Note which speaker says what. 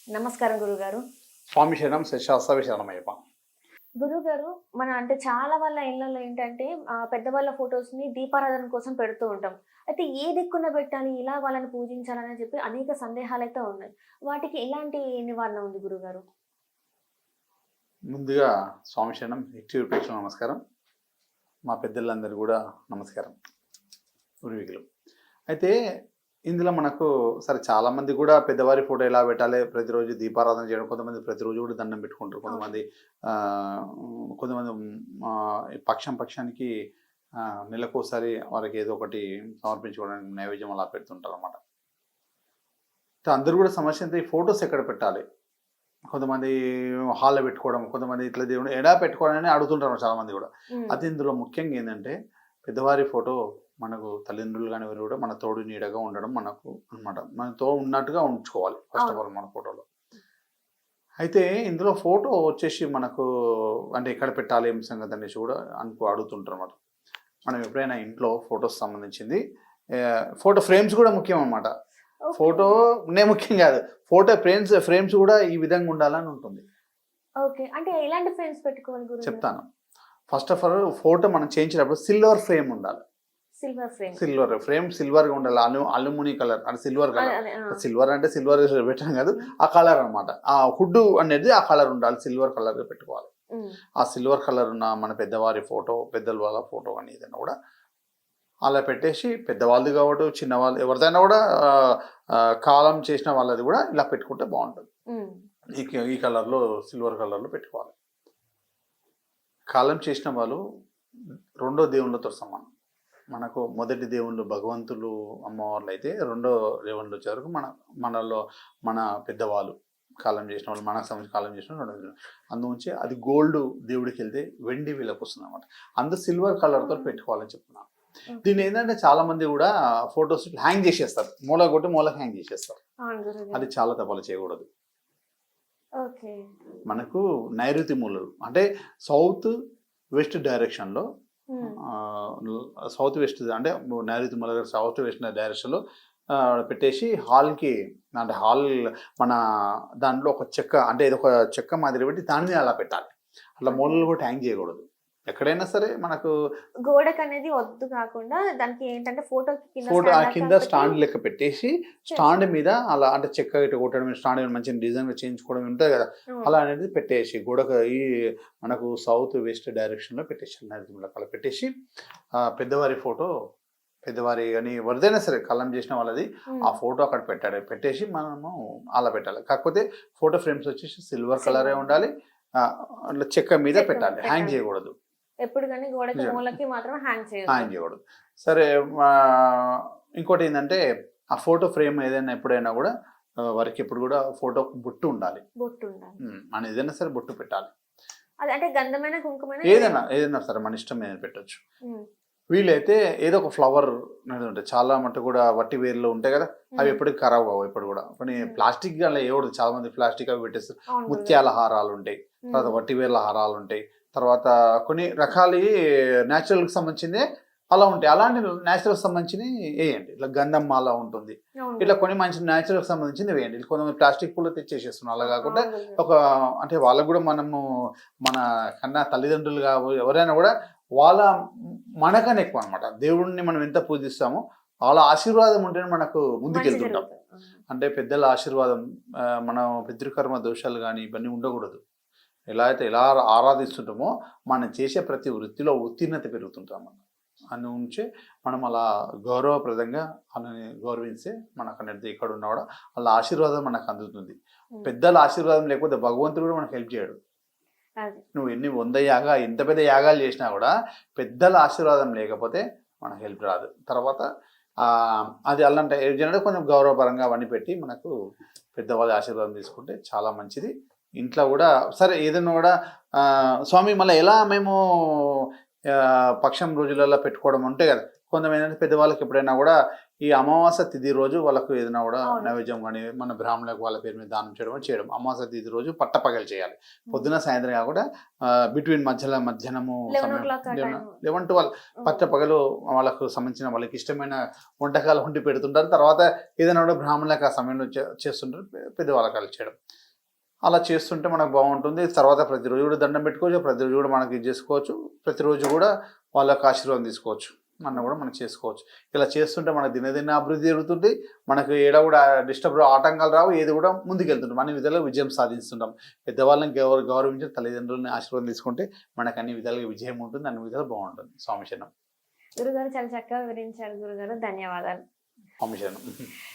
Speaker 1: నమస్కారం గురుగారు.
Speaker 2: స్వామి శరణం శశాస్త్రవి శరణమయ్యప్ప.
Speaker 1: గురుగారు, అంటే చాలా వాళ్ళ ఇళ్లలో ఏంటంటే పెద్దవాళ్ళ ఫోటోస్‌ని దీపారాధన కోసం పెడుతూ ఉంటాం. అయితే ఏ దిక్కున పెట్టాలి? ఇలా వాళ్ళని పూజించాలని చెప్పి అనేక సందేహాలైతే ఉన్నాయి. వాటికి ఎలాంటి నివారణ ఉంది గురుగారు?
Speaker 2: ముందుగా స్వామి శరణం హెచ్‌టివి ప్రేక్షకులకు నమస్కారం. మా పెద్దలందరూ కూడా నమస్కారం. పూర్వీకులు. అయితే ఇందులో మనకు సరే చాలామంది కూడా పెద్దవారి ఫోటో ఎలా పెట్టాలి, ప్రతిరోజు దీపారాధన చేయడం, కొంతమంది ప్రతిరోజు కూడా దండం పెట్టుకుంటారు. కొంతమంది కొంతమంది పక్షానికి నెలకోసారి వారికి ఏదో ఒకటి సమర్పించుకోవడానికి నైవేద్యం అలా పెడుతుంటారు అన్నమాట. అందరూ కూడా సమస్య ఏంటి, ఈ ఫొటోస్ ఎక్కడ పెట్టాలి? కొంతమంది హాల్లో పెట్టుకోవడం, కొంతమంది ఇట్లా దేవుడు ఎడా పెట్టుకోవాలని అడుగుతుంటారు చాలామంది కూడా. అది ఇందులో ముఖ్యంగా ఏంటంటే పెద్దవారి ఫోటో మనకు తల్లిదండ్రులు కానీ ఎవరు కూడా మన తోడు నీడగా ఉండడం మనకు అనమాట. మనతో ఉన్నట్టుగా ఉంచుకోవాలి ఫస్ట్ ఆఫ్ ఆల్ మన ఫోటోలో. అయితే ఇందులో ఫోటో వచ్చేసి మనకు అంటే ఎక్కడ పెట్టాలి ఏం సంగతి అనేసి కూడా అడుగుతుంటారు అన్నమాట. మనం ఎప్పుడైనా ఇంట్లో ఫొటోస్ సంబంధించింది ఫోటో ఫ్రేమ్స్ కూడా ముఖ్యం అన్నమాట. ఫోటోనే ముఖ్యం కాదు, ఫోటో ఫ్రేమ్స్ కూడా ఈ విధంగా ఉండాలని ఉంటుంది.
Speaker 1: ఓకే. అంటే ఎలాంటి ఫ్రేమ్స్ పెట్టుకోవాలి గురుగారు?
Speaker 2: చెప్తాను. ఫస్ట్ ఆఫ్ ఆల్ ఫోటో మనం చేయించేటప్పుడు సిల్వర్ ఫ్రేమ్ ఉండాలి. సిల్వర్ ఫ్రేమ్ సిల్వర్గా ఉండాలి. అల్యూమిని కలర్ అంటే సిల్వర్ కలర్. సిల్వర్ అంటే సిల్వర్ పెట్టడం కాదు, ఆ కలర్ అనమాట. ఆ హుడ్ అనేది ఆ కలర్ ఉండాలి, సిల్వర్ కలర్ పెట్టుకోవాలి. ఆ సిల్వర్ కలర్ ఉన్న మన పెద్దవారి ఫోటో, పెద్దల వాళ్ళ ఫోటో అని ఏదైనా కూడా అలా పెట్టేసి, పెద్దవాళ్ళది కావడం చిన్నవాళ్ళు ఎవరిదైనా కూడా కాలం చేసిన వాళ్ళది కూడా ఇలా పెట్టుకుంటే బాగుంటుంది. ఈ కలర్లో సిల్వర్ కలర్లో పెట్టుకోవాలి. కాలం చేసిన వాళ్ళు రెండో దేవుళ్ళతో సమానం. మనకు మొదటి దేవుళ్ళు భగవంతులు అమ్మవార్లు అయితే, రెండో దేవుళ్ళు వచ్చే వరకు మనలో మన పెద్దవాళ్ళు కాలం చేసిన వాళ్ళు, మనకు సంబంధించి కాలం చేసిన రెండు. అందుంచి అది గోల్డ్ దేవుడికి వెళ్తే వెండి వీళ్ళకి వస్తుంది అనమాట. అందు సిల్వర్ కలర్తో పెట్టుకోవాలని చెప్తున్నాను. దీన్ని ఏంటంటే చాలా మంది కూడా ఫొటోస్ హ్యాంగ్ చేసేస్తారు, మూల కొట్టి మూలకు హ్యాంగ్ చేసేస్తారు. అది చాలా తప్పులు చేయకూడదు. మనకు నైరుతి మూలలు అంటే సౌత్ వెస్ట్ డైరెక్షన్లో, సౌత్ వెస్ట్ అంటే నైరుతి మూల సౌత్ వెస్ట్ డైరెక్షన్లో పెట్టేసి హాల్కి, అంటే హాల్ మన దాంట్లో ఒక చెక్క, అంటే ఇది ఒక చెక్క మాదిరి పెట్టి దాని మీద అలా పెట్టాలి. అట్లా మూలలు కూడా హ్యాంగ్ చేయకూడదు. ఎక్కడైనా సరే మనకు
Speaker 1: గోడకు అనేది వద్దు కాకుండా దానికి ఏంటంటే ఫోటో
Speaker 2: కింద స్టాండ్ లెక్క పెట్టేసి, స్టాండ్ మీద అలా అంటే చెక్క ఇటు కొట్టడం, స్టాండ్ మంచిగా డిజైన్ చేయించుకోవడం ఉంటుంది కదా, అలా అనేది పెట్టేసి గోడకు ఈ మనకు సౌత్ వెస్ట్ డైరెక్షన్లో పెట్టేసి అలా పెట్టేసి పెద్దవారి ఫోటో, పెద్దవారి కానీ ఎవరిదైనా సరే కలం చేసిన వాళ్ళది ఆ ఫోటో అక్కడ పెట్టేసి మనము అలా పెట్టాలి. కాకపోతే ఫోటో ఫ్రేమ్స్ వచ్చేసి సిల్వర్ కలరే ఉండాలి, అట్లా చెక్క మీద పెట్టాలి, హ్యాంగ్ చేయకూడదు.
Speaker 1: ఎప్పుడు కానీ గోడకి మూలకి మాత్రం హ్యాంగ్
Speaker 2: చేయకూడదు. సరే, ఇంకోటి ఏంటంటే ఆ ఫోటో ఫ్రేమ్ ఏదైనా ఎప్పుడైనా కూడా వారికి ఎప్పుడు కూడా ఫోటో బొట్టు ఉండాలి. మనం ఏదైనా సరే బొట్టు పెట్టాలి.
Speaker 1: అంటే గంధమైన కుంకుమైన
Speaker 2: ఏదైనా సరే మన ఇష్టం ఏదైనా పెట్టచ్చు. వీలైతే ఏదో ఒక ఫ్లవర్ అనేది ఉంటాయి. చాలా మట్టు కూడా వట్టి వేర్లు ఉంటాయి కదా, అవి ఎప్పటికి ఖరాబ్ కావు. ఇప్పుడు కూడా కొన్ని ప్లాస్టిక్ అలా ఏవడదు, చాలా మంది ప్లాస్టిక్ అవి పెట్టేస్తారు. ముత్యాల హారాలు ఉంటాయి, తర్వాత వట్టి వేర్ల హారాలు ఉంటాయి, తర్వాత కొన్ని రకాల న్యాచురల్కి సంబంధించిందే అలా ఉంటాయి. అలాంటి న్యాచురల్కి సంబంధించినవి వేయండి. ఇట్లా గంధం మాల ఉంటుంది, ఇట్లా కొన్ని మంచి న్యాచురల్కి సంబంధించింది వేయండి. కొంతమంది ప్లాస్టిక్ పూలు తెచ్చేసేస్తున్నాం. అలా కాకుండా ఒక అంటే వాళ్ళకు కూడా మనము మన కన్నా తల్లిదండ్రులు కావు ఎవరైనా కూడా వాళ్ళ మనకన్నా ఎక్కువ అనమాట. దేవుడిని మనం ఎంత పూజిస్తామో వాళ్ళ ఆశీర్వాదం ఉంటేనే మనకు ముందుకెళ్తుంటాం. అంటే పెద్దల ఆశీర్వాదం, మనం పితృకర్మ దోషాలు కానీ ఇవన్నీ ఉండకూడదు. ఎలా అయితే ఎలా ఆరాధిస్తుంటామో మనం చేసే ప్రతి వృత్తిలో ఉత్తీర్ణత పెరుగుతుంటాం. అని ఉంచే మనం అలా గౌరవప్రదంగా వాళ్ళని గౌరవిస్తే మనకు అనేది ఇక్కడ ఉన్నవాడు వాళ్ళ ఆశీర్వాదం మనకు అందుతుంది. పెద్దల ఆశీర్వాదం లేకపోతే భగవంతుడు కూడా మనకు హెల్ప్ చేయడు. నువ్వు ఎన్ని 100 యాగాలు ఎంత పెద్ద యాగాలు చేసినా కూడా పెద్దల ఆశీర్వాదం లేకపోతే మనకు హెల్ప్ రాదు. తర్వాత అది అలాంటి జనరల్గా కొంచెం గౌరవపరంగా అవన్నీ పెట్టి మనకు పెద్దవాళ్ళ ఆశీర్వాదం తీసుకుంటే చాలా మంచిది. ఇంట్లో కూడా సరే ఏదైనా కూడా స్వామి మళ్ళీ ఎలా మేము పక్షం రోజులలో పెట్టుకోవడం ఉంటే కదా, కొంతమంది పెద్దవాళ్ళకి ఎప్పుడైనా కూడా ఈ అమావాస్య తిథి రోజు వాళ్ళకు ఏదైనా కూడా
Speaker 1: అవును.
Speaker 2: నైవేద్యం కానీ మన బ్రాహ్మణులకు వాళ్ళ పేరు మీద దానం చేయడం అమావాస్య తిథి రోజు పట్టపగలు చేయాలి. పొద్దున సాయంత్రం కాకుండా బిట్వీన్ మధ్యాహ్నము
Speaker 1: 11 o'clock ఆ time.
Speaker 2: 11-12 పట్టపగలు వాళ్ళకు సంబంధించిన వాళ్ళకి ఇష్టమైన వంటకాలు వండి పెడుతుంటారు. తర్వాత ఏదైనా కూడా బ్రాహ్మణులకు ఆ సమయంలో చేస్తుంటారు, పెద్దవాళ్ళకి అలా చేయడం. అలా చేస్తుంటే మనకు బాగుంటుంది. తర్వాత ప్రతిరోజు కూడా దండం పెట్టుకోవచ్చు, ప్రతిరోజు కూడా మనకి ఇది చేసుకోవచ్చు, ప్రతిరోజు కూడా వాళ్ళకి ఆశీర్వాదం తీసుకోవచ్చు అన్న కూడా మనం చేసుకోవచ్చు. ఇలా చేస్తుంటే మనకు దినదిన అభివృద్ధి జరుగుతుంది. మనకు ఏడ కూడా డిస్టర్బ్ ఆటంకాలు రావు, ఏది కూడా ముందుకెళ్తుంటాం, అన్ని విధాలుగా విజయం సాధిస్తుంటాం. పెద్దవాళ్ళని గౌరవించి తల్లిదండ్రులని ఆశీర్వాదం తీసుకుంటే మనకు అన్ని విధాలుగా విజయం ఉంటుంది, అన్ని విధాలు బాగుంటుంది. స్వామి శరణం.
Speaker 1: గురుగారు చాలా చక్కగా వివరించారు గురుగారు. ధన్యవాదాలు.
Speaker 2: స్వామి శరణం.